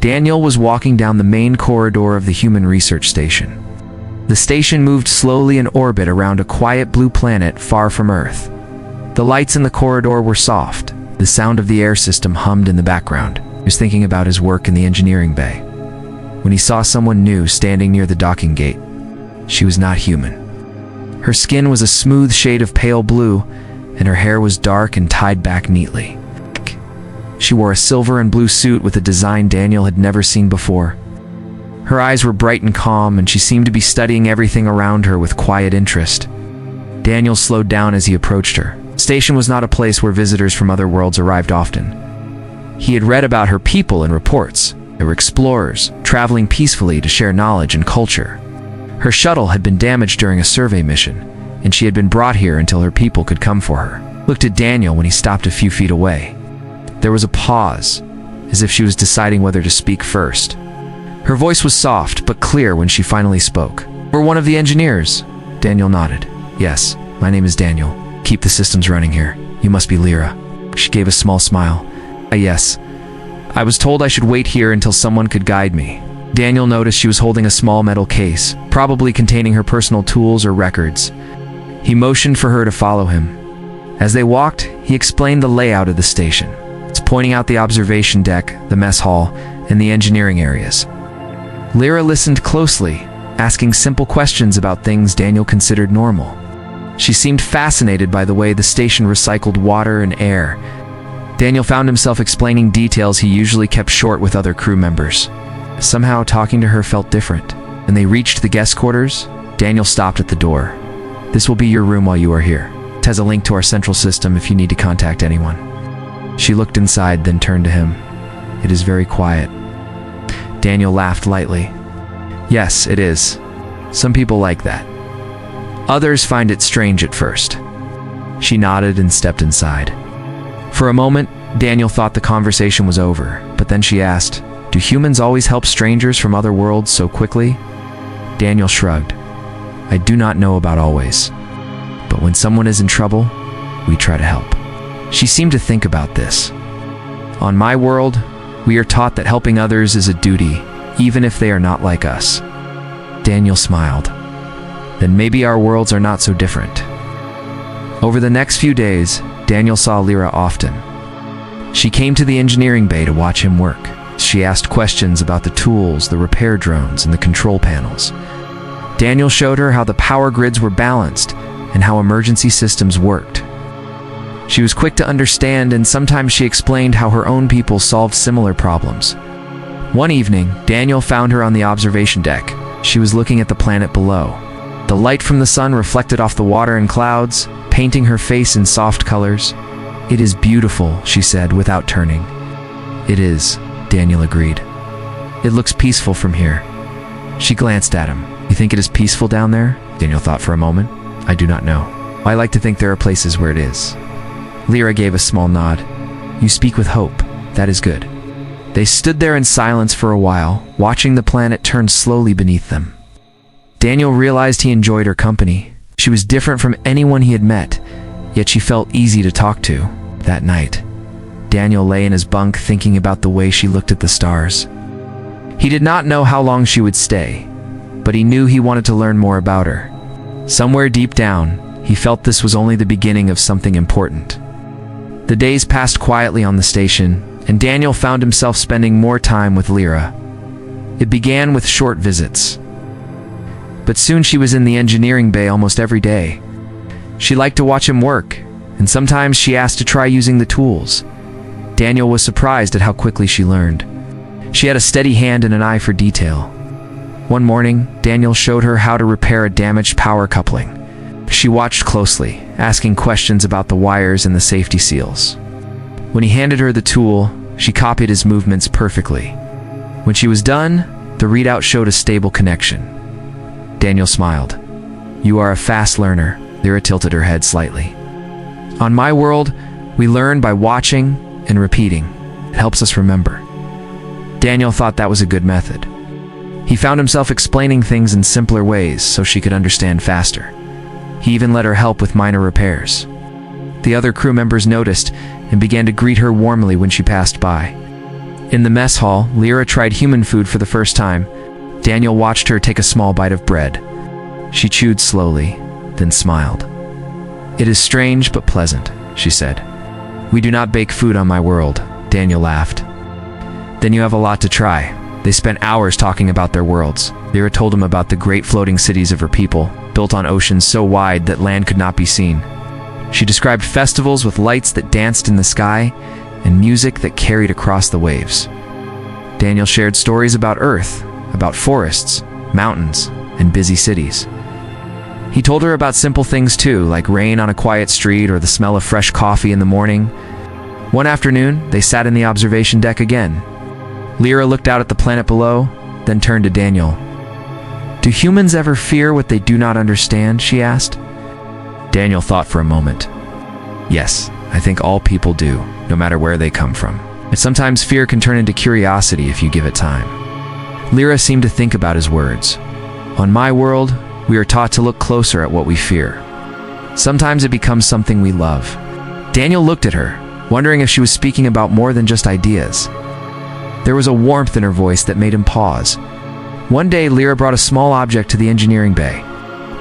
Daniel was walking down the main corridor of the human research station. The station moved slowly in orbit around a quiet blue planet far from Earth. The lights in the corridor were soft. The sound of the air system hummed in the background. He was thinking about his work in the engineering bay when he saw someone new standing near the docking gate. She was not human. Her skin was a smooth shade of pale blue, and her hair was dark and tied back neatly. She wore a silver and blue suit with a design Daniel had never seen before. Her eyes were bright and calm, and she seemed to be studying everything around her with quiet interest. Daniel slowed down as he approached her. The station was not a place where visitors from other worlds arrived often. He had read about her people in reports. They were explorers, traveling peacefully to share knowledge and culture. Her shuttle had been damaged during a survey mission, and she had been brought here until her people could come for her. Looked at Daniel when he stopped a few feet away. There was a pause, as if she was deciding whether to speak first. Her voice was soft but clear when she finally spoke. "We're one of the engineers." Daniel nodded. "Yes, my name is Daniel. Keep the systems running here. You must be Lyra." She gave a small smile. Yes. I was told I should wait here until someone could guide me." Daniel noticed she was holding a small metal case, probably containing her personal tools or records. He motioned for her to follow him. As they walked, he explained the layout of the station. It's pointing out the observation deck, the mess hall, and the engineering areas. Lyra listened closely, asking simple questions about things Daniel considered normal. She seemed fascinated by the way the station recycled water and air. Daniel found himself explaining details he usually kept short with other crew members. Somehow, talking to her felt different. When they reached the guest quarters, Daniel stopped at the door. "This will be your room while you are here. It has a link to our central system if you need to contact anyone." She looked inside, then turned to him. "It is very quiet." Daniel laughed lightly. "Yes, it is. Some people like that. Others find it strange at first." She nodded and stepped inside. For a moment, Daniel thought the conversation was over, but then she asked, "Do humans always help strangers from other worlds so quickly?" Daniel shrugged. "I do not know about always. But when someone is in trouble, we try to help." She seemed to think about this. "On my world, we are taught that helping others is a duty, even if they are not like us." Daniel smiled. "Then maybe our worlds are not so different." Over the next few days, Daniel saw Lyra often. She came to the engineering bay to watch him work. She asked questions about the tools, the repair drones, and the control panels. Daniel showed her how the power grids were balanced and how emergency systems worked. She was quick to understand, and sometimes she explained how her own people solved similar problems. One evening, Daniel found her on the observation deck. She was looking at the planet below. The light from the sun reflected off the water and clouds, painting her face in soft colors. "It is beautiful," she said without turning. "It is," Daniel agreed. "It looks peaceful from here." She glanced at him. "You think it is peaceful down there?" Daniel thought for a moment. "I do not know. I like to think there are places where it is." Lyra gave a small nod. "You speak with hope. That is good." They stood there in silence for a while, watching the planet turn slowly beneath them. Daniel realized he enjoyed her company. She was different from anyone he had met, yet she felt easy to talk to. That night, Daniel lay in his bunk thinking about the way she looked at the stars. He did not know how long she would stay, but he knew he wanted to learn more about her. Somewhere deep down, he felt this was only the beginning of something important. The days passed quietly on the station, and Daniel found himself spending more time with Lyra. It began with short visits, but soon she was in the engineering bay almost every day. She liked to watch him work, and sometimes she asked to try using the tools. Daniel was surprised at how quickly she learned. She had a steady hand and an eye for detail. One morning, Daniel showed her how to repair a damaged power coupling. She watched closely, asking questions about the wires and the safety seals. When he handed her the tool, she copied his movements perfectly. When she was done, the readout showed a stable connection. Daniel smiled. "You are a fast learner." Lyra tilted her head slightly. "On my world, we learn by watching and repeating. It helps us remember." Daniel thought that was a good method. He found himself explaining things in simpler ways so she could understand faster. He even let her help with minor repairs. The other crew members noticed and began to greet her warmly when she passed by. In the mess hall, Lyra tried human food for the first time. Daniel watched her take a small bite of bread. She chewed slowly, then smiled. "It is strange but pleasant," she said. "We do not bake food on my world," Daniel laughed. "Then you have a lot to try." They spent hours talking about their worlds. Lyra told him about the great floating cities of her people, built on oceans so wide that land could not be seen. She described festivals with lights that danced in the sky and music that carried across the waves. Daniel shared stories about Earth, about forests, mountains, and busy cities. He told her about simple things too, like rain on a quiet street or the smell of fresh coffee in the morning. One afternoon, they sat in the observation deck again. Lyra looked out at the planet below, then turned to Daniel. "Do humans ever fear what they do not understand?" she asked. Daniel thought for a moment. "Yes, I think all people do, no matter where they come from. But sometimes fear can turn into curiosity if you give it time." Lyra seemed to think about his words. "On my world, we are taught to look closer at what we fear. Sometimes it becomes something we love." Daniel looked at her, wondering if she was speaking about more than just ideas. There was a warmth in her voice that made him pause. One day, Lyra brought a small object to the engineering bay.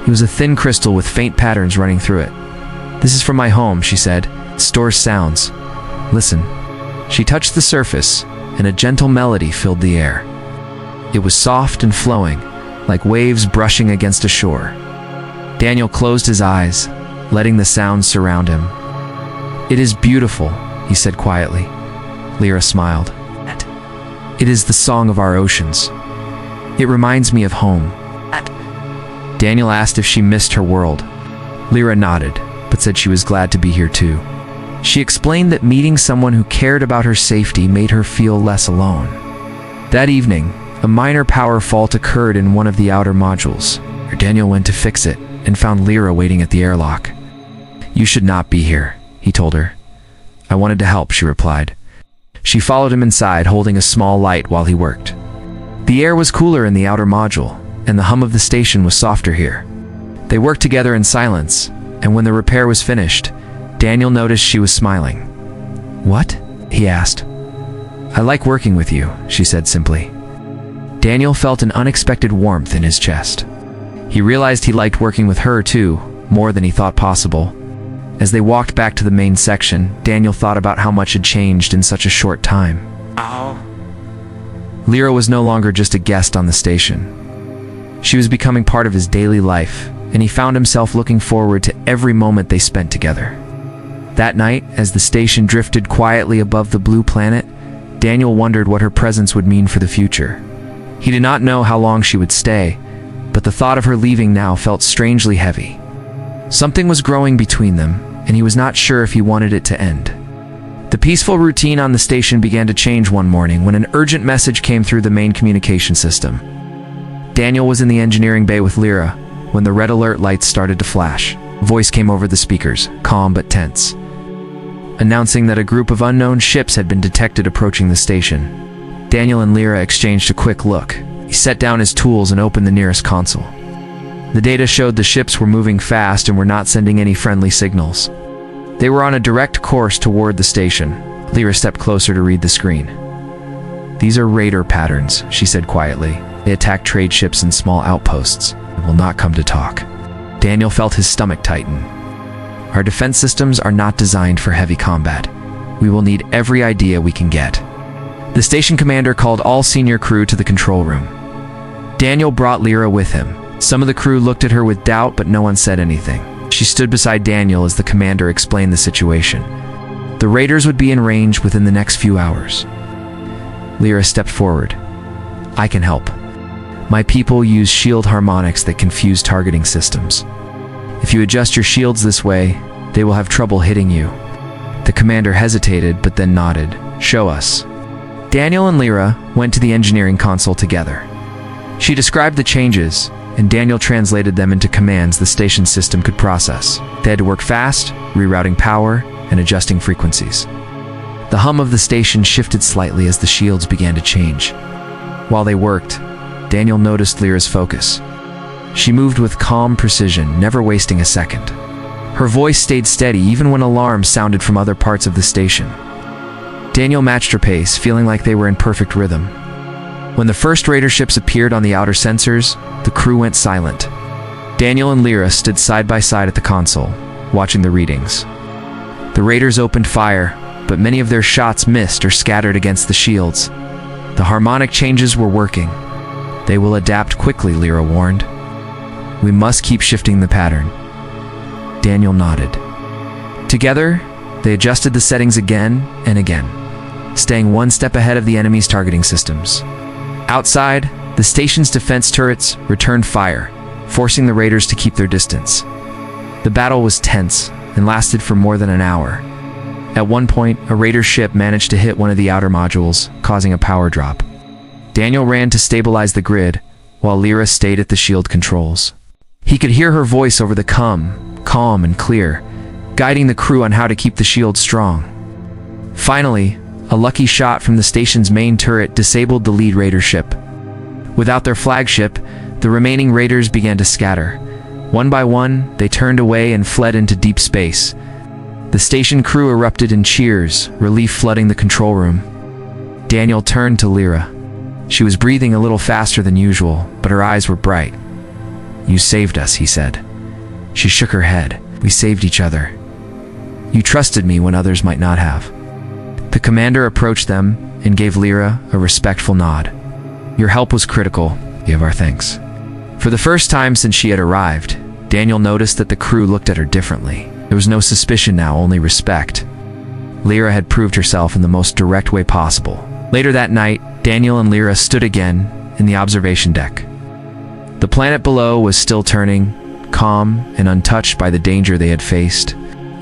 It was a thin crystal with faint patterns running through it. "This is from my home," she said. "It stores sounds. Listen." She touched the surface, and a gentle melody filled the air. It was soft and flowing, like waves brushing against a shore. Daniel closed his eyes, letting the sounds surround him. "It is beautiful," he said quietly. Lyra smiled. "It is the song of our oceans. It reminds me of home." Daniel asked if she missed her world. Lyra nodded, but said she was glad to be here too. She explained that meeting someone who cared about her safety made her feel less alone. That evening, a minor power fault occurred in one of the outer modules. Daniel went to fix it and found Lyra waiting at the airlock. "You should not be here," he told her. "I wanted to help," she replied. She followed him inside, holding a small light while he worked. The air was cooler in the outer module, and the hum of the station was softer here. They worked together in silence, and when the repair was finished, Daniel noticed she was smiling. "What?" he asked. "I like working with you," she said simply. Daniel felt an unexpected warmth in his chest. He realized he liked working with her too, more than he thought possible. As they walked back to the main section, Daniel thought about how much had changed in such a short time. Lyra was no longer just a guest on the station. She was becoming part of his daily life, and he found himself looking forward to every moment they spent together. That night, as the station drifted quietly above the blue planet, Daniel wondered what her presence would mean for the future. He did not know how long she would stay, but the thought of her leaving now felt strangely heavy. Something was growing between them, and he was not sure if he wanted it to end. The peaceful routine on the station began to change one morning when an urgent message came through the main communication system. Daniel was in the engineering bay with Lyra when the red alert lights started to flash. A voice came over the speakers, calm but tense, announcing that a group of unknown ships had been detected approaching the station. Daniel and Lyra exchanged a quick look. He set down his tools and opened the nearest console. The data showed the ships were moving fast and were not sending any friendly signals. They were on a direct course toward the station. Lyra stepped closer to read the screen. "These are radar patterns," she said quietly. "They attack trade ships and small outposts and will not come to talk." Daniel felt his stomach tighten. "Our defense systems are not designed for heavy combat. We will need every idea we can get." The station commander called all senior crew to the control room. Daniel brought Lyra with him. Some of the crew looked at her with doubt, but no one said anything. She stood beside Daniel as the commander explained the situation. The raiders would be in range within the next few hours. Lyra stepped forward. "I can help. My people use shield harmonics that confuse targeting systems. If you adjust your shields this way, they will have trouble hitting you." The commander hesitated, but then nodded. "Show us." Daniel and Lyra went to the engineering console together. She described the changes, and Daniel translated them into commands the station system could process. They had to work fast, rerouting power and adjusting frequencies. The hum of the station shifted slightly as the shields began to change. While they worked, Daniel noticed Lyra's focus. She moved with calm precision, never wasting a second. Her voice stayed steady even when alarms sounded from other parts of the station. Daniel matched her pace, feeling like they were in perfect rhythm. When the first raider ships appeared on the outer sensors, the crew went silent. Daniel and Lyra stood side by side at the console, watching the readings. The raiders opened fire, but many of their shots missed or scattered against the shields. The harmonic changes were working. They will adapt quickly, Lyra warned. We must keep shifting the pattern. Daniel nodded. Together, they adjusted the settings again and again, staying one step ahead of the enemy's targeting systems. Outside, the station's defense turrets returned fire, forcing the raiders to keep their distance. The battle was tense and lasted for more than an hour. At one point, a raider ship managed to hit one of the outer modules, causing a power drop. Daniel ran to stabilize the grid, while Lyra stayed at the shield controls. He could hear her voice over the calm and clear, guiding the crew on how to keep the shield strong. Finally, a lucky shot from the station's main turret disabled the lead raider ship. Without their flagship, the remaining raiders began to scatter. One by one, they turned away and fled into deep space. The station crew erupted in cheers, relief flooding the control room. Daniel turned to Lyra. She was breathing a little faster than usual, but her eyes were bright. "You saved us," he said. She shook her head. "We saved each other. You trusted me when others might not have." The commander approached them and gave Lyra a respectful nod. "Your help was critical. You have our thanks." For the first time since she had arrived, Daniel noticed that the crew looked at her differently. There was no suspicion now, only respect. Lyra had proved herself in the most direct way possible. Later that night, Daniel and Lyra stood again in the observation deck. The planet below was still turning, calm and untouched by the danger they had faced.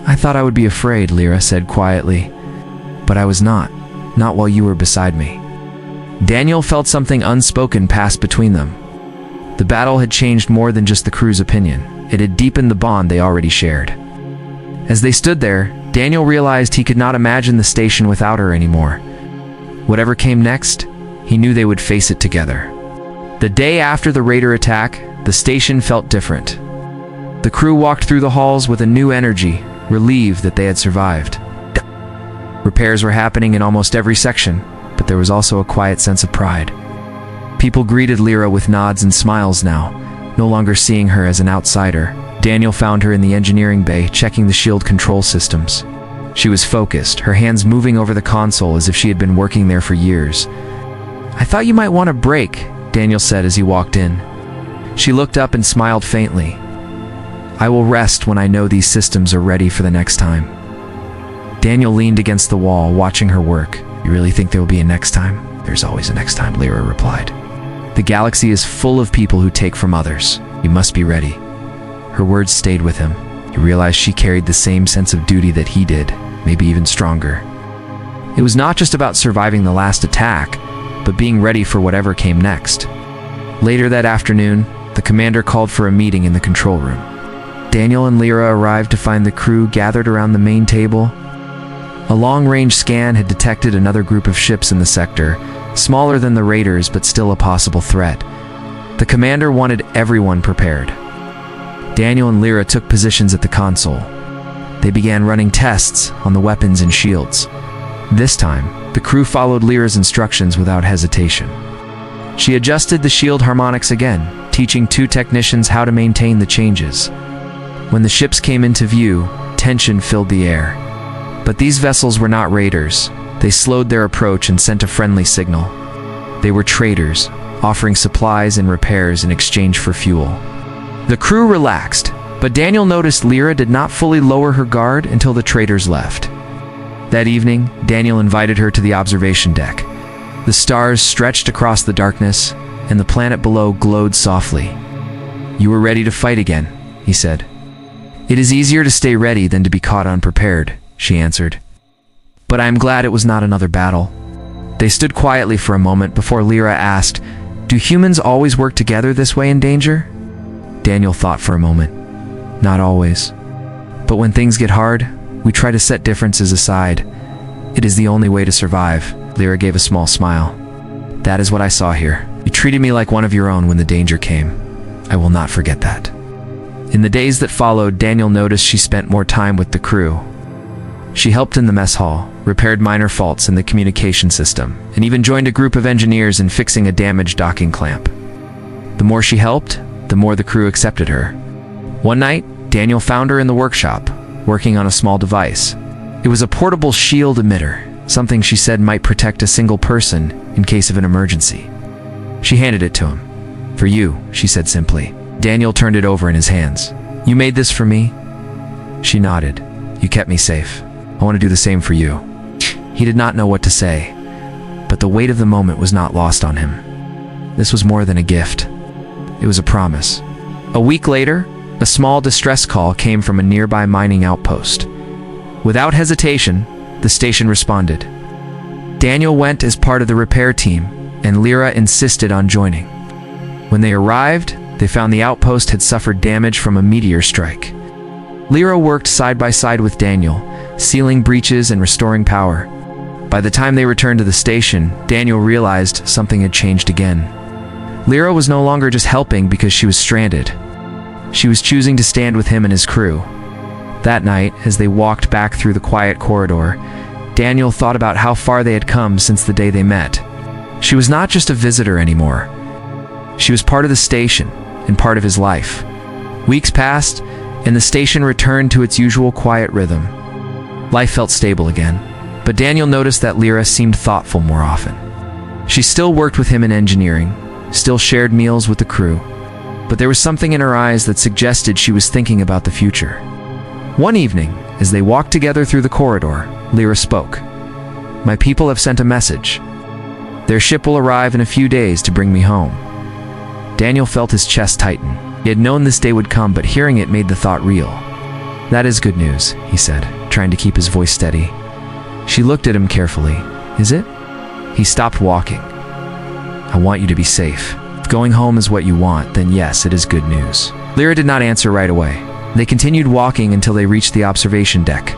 "I thought I would be afraid," Lyra said quietly. "But I was not while you were beside me." Daniel felt something unspoken pass between them. The battle had changed more than just the crew's opinion. It had deepened the bond they already shared. As they stood there, Daniel realized he could not imagine the station without her anymore. Whatever came next, he knew they would face it together. The day after the raider attack, the station felt different. The crew walked through the halls with a new energy, relieved that they had survived. Repairs were happening in almost every section, but there was also a quiet sense of pride. People greeted Lyra with nods and smiles now, no longer seeing her as an outsider. Daniel found her in the engineering bay, checking the shield control systems. She was focused, her hands moving over the console as if she had been working there for years. "I thought you might want a break," Daniel said as he walked in. She looked up and smiled faintly. "I will rest when I know these systems are ready for the next time." Daniel leaned against the wall, watching her work. "You really think there will be a next time?" "There's always a next time," Lyra replied. "The galaxy is full of people who take from others. You must be ready." Her words stayed with him. He realized she carried the same sense of duty that he did, maybe even stronger. It was not just about surviving the last attack, but being ready for whatever came next. Later that afternoon, the commander called for a meeting in the control room. Daniel and Lyra arrived to find the crew gathered around the main table. A long-range scan had detected another group of ships in the sector, smaller than the raiders but still a possible threat. The commander wanted everyone prepared. Daniel and Lyra took positions at the console. They began running tests on the weapons and shields. This time, the crew followed Lyra's instructions without hesitation. She adjusted the shield harmonics again, teaching two technicians how to maintain the changes. When the ships came into view, tension filled the air. But these vessels were not raiders. They slowed their approach and sent a friendly signal. They were traders, offering supplies and repairs in exchange for fuel. The crew relaxed, but Daniel noticed Lyra did not fully lower her guard until the traders left. That evening, Daniel invited her to the observation deck. The stars stretched across the darkness, and the planet below glowed softly. "You were ready to fight again," he said. "It is easier to stay ready than to be caught unprepared," she answered. "But I am glad it was not another battle." They stood quietly for a moment before Lyra asked, "Do humans always work together this way in danger?" Daniel thought for a moment. "Not always. But when things get hard, we try to set differences aside. It is the only way to survive." Lyra gave a small smile. "That is what I saw here. You treated me like one of your own when the danger came. I will not forget that." In the days that followed, Daniel noticed she spent more time with the crew. She helped in the mess hall, repaired minor faults in the communication system, and even joined a group of engineers in fixing a damaged docking clamp. The more she helped, the more the crew accepted her. One night, Daniel found her in the workshop, working on a small device. It was a portable shield emitter, something she said might protect a single person in case of an emergency. She handed it to him. "For you," she said simply. Daniel turned it over in his hands. "You made this for me?" She nodded. "You kept me safe. I want to do the same for you." He did not know what to say, but the weight of the moment was not lost on him. This was more than a gift. It was a promise. A week later, a small distress call came from a nearby mining outpost. Without hesitation, the station responded. Daniel went as part of the repair team, and Lyra insisted on joining. When they arrived, they found the outpost had suffered damage from a meteor strike. Lyra worked side by side with Daniel, sealing breaches and restoring power. By the time they returned to the station, Daniel realized something had changed again. Lyra was no longer just helping because she was stranded. She was choosing to stand with him and his crew. That night, as they walked back through the quiet corridor, Daniel thought about how far they had come since the day they met. She was not just a visitor anymore. She was part of the station and part of his life. Weeks passed, and the station returned to its usual quiet rhythm. Life felt stable again, but Daniel noticed that Lyra seemed thoughtful more often. She still worked with him in engineering, still shared meals with the crew, but there was something in her eyes that suggested she was thinking about the future. One evening, as they walked together through the corridor, Lyra spoke. "My people have sent a message. Their ship will arrive in a few days to bring me home." Daniel felt his chest tighten. He had known this day would come, but hearing it made the thought real. "That is good news," he said, trying to keep his voice steady. She looked at him carefully. "Is it?" He stopped walking. "I want you to be safe. If going home is what you want, then yes, it is good news." Lyra did not answer right away. They continued walking until they reached the observation deck.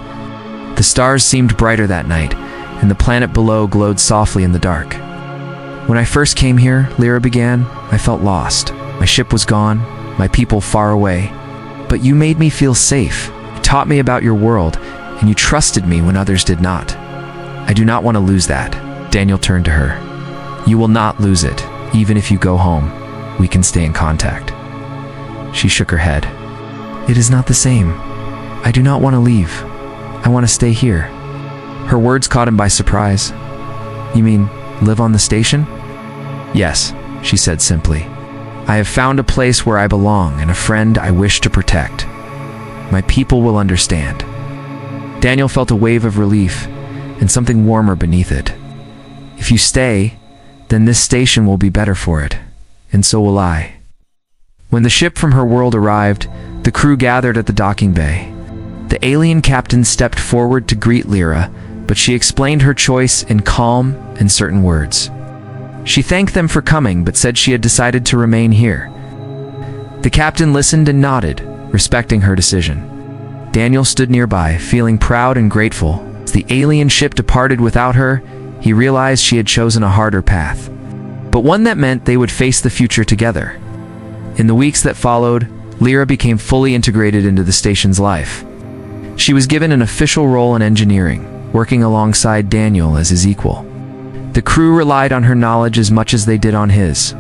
The stars seemed brighter that night, and the planet below glowed softly in the dark. "When I first came here," Lyra began, "I felt lost. My ship was gone, my people far away. But you made me feel safe. You taught me about your world, and you trusted me when others did not. I do not want to lose that." Daniel turned to her. "You will not lose it, even if you go home. We can stay in contact." She shook her head. "It is not the same. I do not want to leave. I want to stay here." Her words caught him by surprise. "You mean, live on the station?" "Yes," she said simply. "I have found a place where I belong and a friend I wish to protect. My people will understand." Daniel felt a wave of relief and something warmer beneath it. "If you stay, then this station will be better for it, and so will I." When the ship from her world arrived, the crew gathered at the docking bay. The alien captain stepped forward to greet Lyra, but she explained her choice in calm and certain words. She thanked them for coming, but said she had decided to remain here. The captain listened and nodded, respecting her decision. Daniel stood nearby, feeling proud and grateful. As the alien ship departed without her, he realized she had chosen a harder path, but one that meant they would face the future together. In the weeks that followed, Lyra became fully integrated into the station's life. She was given an official role in engineering, working alongside Daniel as his equal. The crew relied on her knowledge as much as they did on his.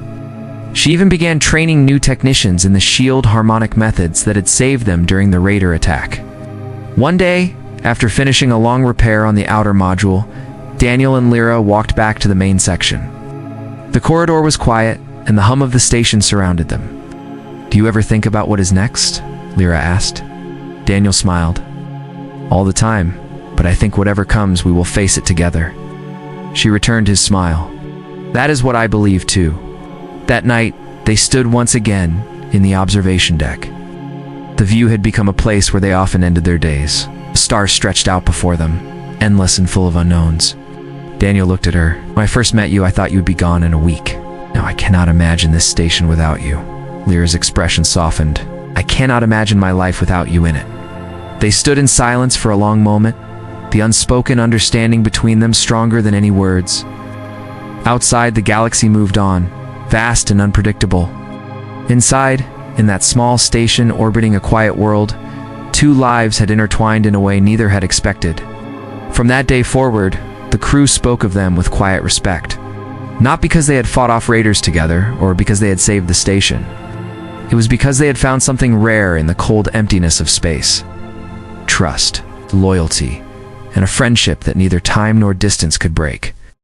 She even began training new technicians in the shield harmonic methods that had saved them during the raider attack. One day, after finishing a long repair on the outer module, Daniel and Lyra walked back to the main section. The corridor was quiet, and the hum of the station surrounded them. "Do you ever think about what is next?" Lyra asked. Daniel smiled. "All the time, but I think whatever comes, we will face it together." She returned his smile. "That is what I believe too." That night, they stood once again in the observation deck. The view had become a place where they often ended their days. The stars stretched out before them, endless and full of unknowns. Daniel looked at her. "When I first met you, I thought you would be gone in a week. Now I cannot imagine this station without you." Lyra's expression softened. "I cannot imagine my life without you in it." They stood in silence for a long moment, the unspoken understanding between them stronger than any words. Outside, the galaxy moved on, vast and unpredictable. Inside, in that small station orbiting a quiet world, two lives had intertwined in a way neither had expected. From that day forward, the crew spoke of them with quiet respect. Not because they had fought off raiders together, or because they had saved the station. It was because they had found something rare in the cold emptiness of space. Trust, loyalty, and a friendship that neither time nor distance could break.